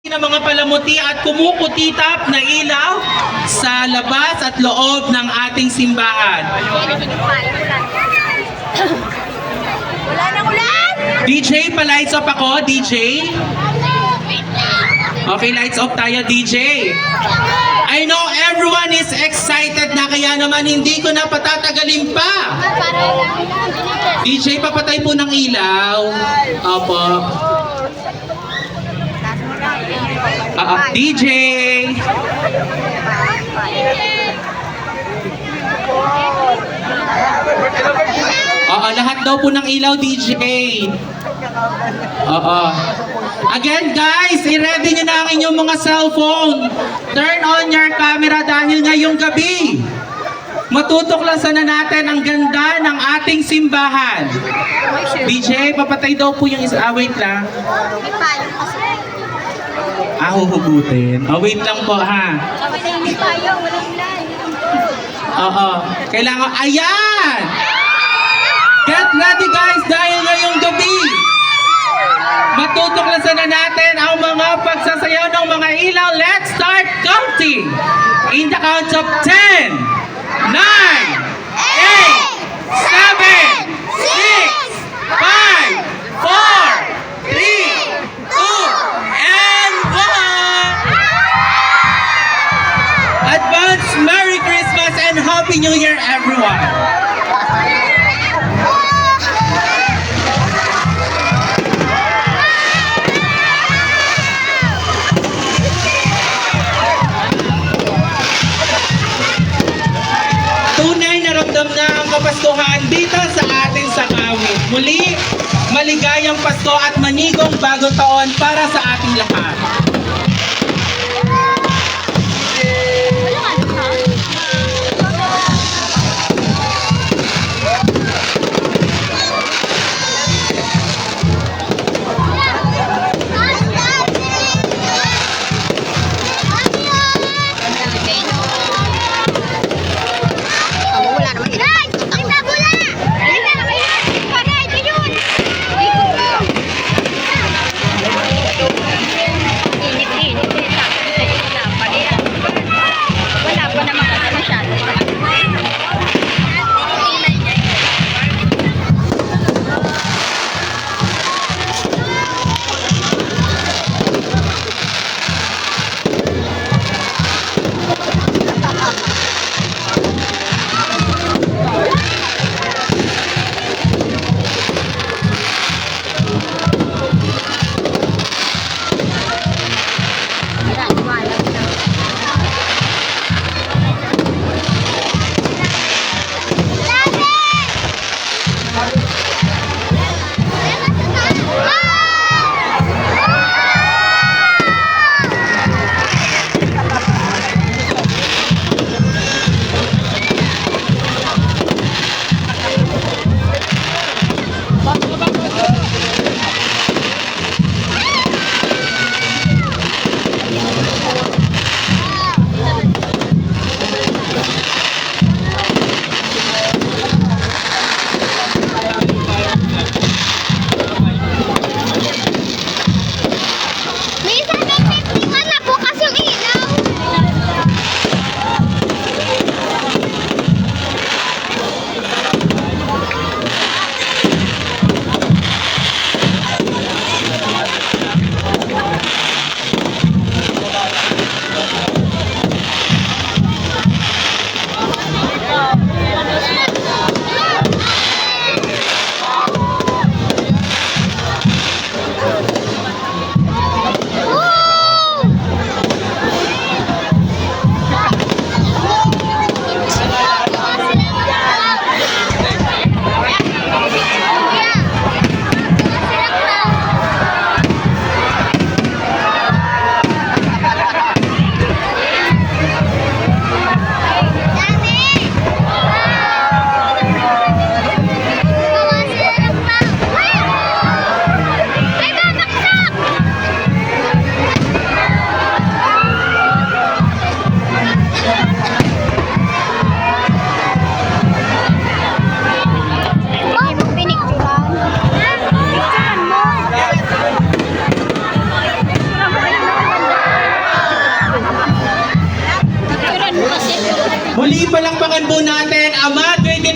ng mga palamuti at kumukutitap na ilaw sa labas at loob ng ating simbahan. Wala nang ulan! DJ, pa-lights off ako, DJ. Okay, lights off tayo, DJ. I know everyone is excited na, kaya naman hindi ko na patatagalin pa. DJ, papatay po ng ilaw. Opo. DJ. Lahat daw po ng ilaw, DJ. Again, guys, i-ready nyo na ang inyong mga cellphone. Turn on your camera dahil ngayong gabi, matutuklasan na natin ang ganda ng ating simbahan. DJ, papatay daw po yung isa. Wait lang. Huhugutin. Wait lang po, ha. Kailangan, ayan! Get ready, guys, dahil ngayong gabi, matutuklasan na natin ang mga pagsasayaw ng mga ilaw. Let's start counting! In the count of 10, 9, 8, 7, 6, 5, 4, 3, 2, and 1! Advance Merry Christmas and Happy New Year, everyone! Tunay na ramdam na ang Kapaskuhan dito sa ating Sakawit. Muli, maligayang Pasko at manigong bagong taon para sa ating lahat. Muli palakpakan po natin, Ama 2025